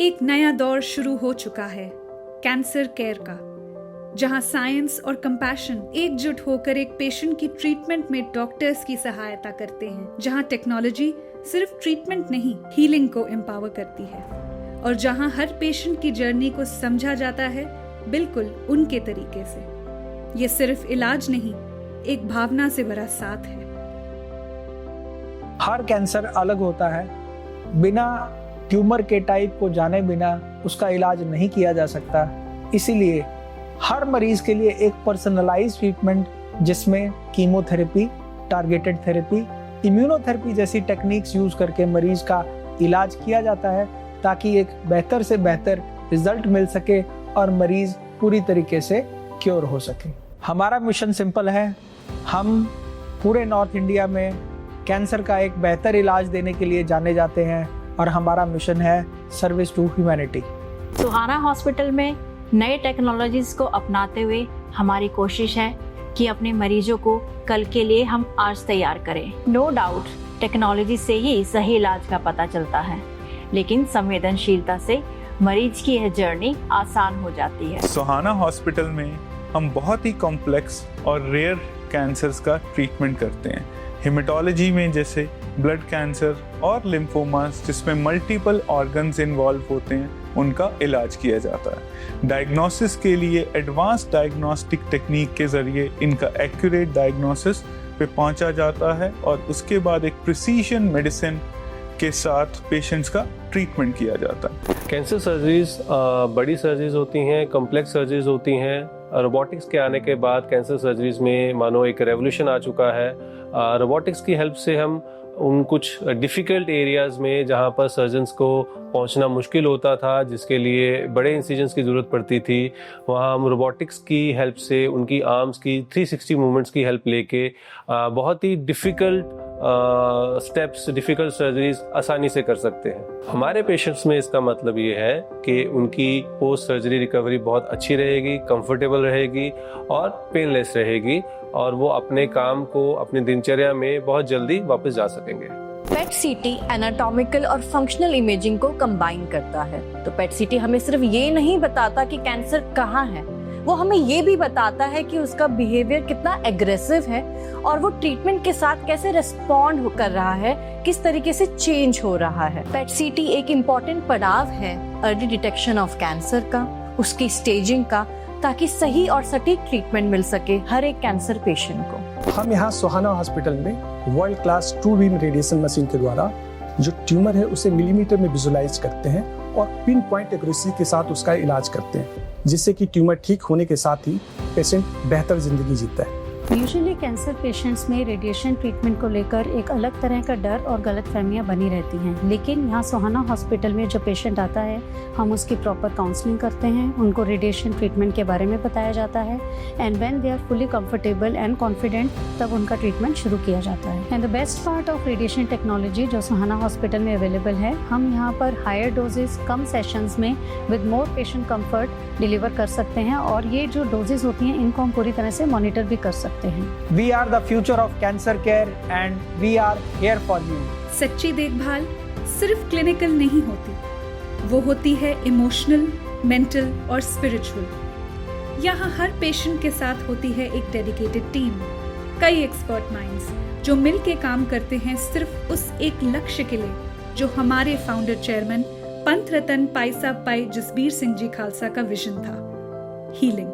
एक नया दौर शुरू हो चुका है कैंसर केयर का, जहां साइंस और कंपैशन एकजुट होकर एक पेशेंट की ट्रीटमेंट में डॉक्टर्स की सहायता करते हैं, जहां टेक्नोलॉजी सिर्फ ट्रीटमेंट नहीं हीलिंग को एम्पावर करती है, और जहां हर पेशेंट की जर्नी को समझा जाता है बिल्कुल उनके तरीके से। ये सिर्फ इलाज नहीं, एक भावना से भरा साथ है। हर कैंसर अलग होता है, बिना ट्यूमर के टाइप को जाने बिना उसका इलाज नहीं किया जा सकता। इसीलिए हर मरीज के लिए एक पर्सनलाइज्ड ट्रीटमेंट, जिसमें कीमोथेरेपी, टारगेटेड थेरेपी, इम्यूनोथेरेपी जैसी टेक्निक्स यूज करके मरीज का इलाज किया जाता है, ताकि एक बेहतर से बेहतर रिजल्ट मिल सके और मरीज पूरी तरीके से क्योर हो सके। हमारा मिशन सिंपल है, हम पूरे नॉर्थ इंडिया में कैंसर का एक बेहतर इलाज देने के लिए जाने जाते हैं, और हमारा मिशन है service to humanity. Suhana hospital में नए टेक्नोलॉजीज को अपनाते हुए हमारी कोशिश है कि अपने मरीजों को कल के लिए हम आज तैयार करें। नो डाउट टेक्नोलॉजी से ही सही इलाज का पता चलता है, लेकिन संवेदनशीलता से मरीज की यह जर्नी आसान हो जाती है। सुहाना हॉस्पिटल में हम बहुत ही कॉम्प्लेक्स और रेयर कैंसर्स का ट्रीटमेंट करते हैं। हेमेटोलॉजी में जैसे ब्लड कैंसर और लिम्फोमास, जिसमें मल्टीपल ऑर्गन्स इन्वॉल्व होते हैं, उनका इलाज किया जाता है। डायग्नोसिस के लिए एडवांस डायग्नोस्टिक टेक्निक के जरिए इनका एक्यूरेट डायग्नोसिस पे पहुंचा जाता है, और उसके बाद एक प्रिसीजन मेडिसिन के साथ पेशेंट्स का ट्रीटमेंट किया जाता है। कैंसर सर्जरीज बड़ी सर्जरीज होती हैं, कॉम्प्लेक्स सर्जरीज होती हैं। रोबोटिक्स के आने के बाद कैंसर सर्जरीज में मानो एक रेवोल्यूशन आ चुका है। रोबोटिक्स की हेल्प से हम उन कुछ डिफ़िकल्ट एरियाज़ में जहाँ पर सर्जन्स को पहुँचना मुश्किल होता था, जिसके लिए बड़े इंसिजन्स की ज़रूरत पड़ती थी, वहाँ हम रोबोटिक्स की हेल्प से उनकी आर्म्स की 360 मूवमेंट्स की हेल्प लेके बहुत ही डिफ़िकल्ट स्टेप्स, डिफ़िकल्ट सर्जरीज आसानी से कर सकते हैं। हमारे पेशेंट्स में इसका मतलब ये है कि उनकी पोस्ट सर्जरी रिकवरी बहुत अच्छी रहेगी, कंफर्टेबल रहेगी और पेनलेस रहेगी, और वो अपने काम को अपनी दिनचर्या में बहुत जल्दी वापस जा सकेंगे। पेट सीटी एनाटॉमिकल और फंक्शनल इमेजिंग को कंबाइन करता है। तो पेट सीटी हमें सिर्फ ये नहीं बताता कि कैंसर कहाँ है, वो हमें ये भी बताता है कि उसका बिहेवियर कितना एग्रेसिव है और वो ट्रीटमेंट के साथ कैसे रिस्पॉन्ड कर रहा है, किस तरीके से चेंज हो रहा है। पेट सीटी एक इम्पॉर्टेंट पड़ाव है अर्ली डिटेक्शन ऑफ कैंसर का, उसकी स्टेजिंग का, ताकि सही और सटीक ट्रीटमेंट मिल सके हर एक कैंसर पेशेंट को। हम यहाँ सुहाना हॉस्पिटल में world class 2 beam radiation machine के द्वारा जो ट्यूमर है उसे मिलीमीटर में विजुलाइज करते हैं और पिन पॉइंट एक्यूरेसी के साथ उसका इलाज करते हैं, जिससे कि ट्यूमर ठीक होने के साथ ही पेशेंट बेहतर जिंदगी जीता है। यूजुअली कैंसर पेशेंट्स में रेडिएशन ट्रीटमेंट को लेकर एक अलग तरह का डर और गलतफहमियां बनी रहती हैं, लेकिन यहाँ सुहाना हॉस्पिटल में जब पेशेंट आता है हम उसकी प्रॉपर काउंसलिंग करते हैं, उनको रेडिएशन ट्रीटमेंट के बारे में बताया जाता है, and when they are fully comfortable and confident तब उनका ट्रीटमेंट शुरू किया जाता है। And the best part of radiation technology जो सुहाना हॉस्पिटल में अवेलेबल है, हम यहाँ पर हायर डोजेस कम सेशंस में with more patient comfort deliver कर सकते हैं, और ये जो डोजेस होती हैं इनको हम पूरी तरह से मॉनिटर भी कर सकते हैं। We are the future of cancer care and we are here for you. सच्ची देखभाल सिर्फ क्लिनिकल नहीं होती, वो होती है इमोशनल, मेंटल और स्पिरिचुअल। यहाँ हर पेशेंट के साथ होती है एक डेडिकेटेड टीम, कई एक्सपर्ट माइंड्स जो मिल के काम करते हैं सिर्फ उस एक लक्ष्य के लिए जो हमारे फाउंडर चेयरमैन पंथ रतन पाई साहब पाई जसबीर सिंह जी खालसा का विजन था, हीलिंग।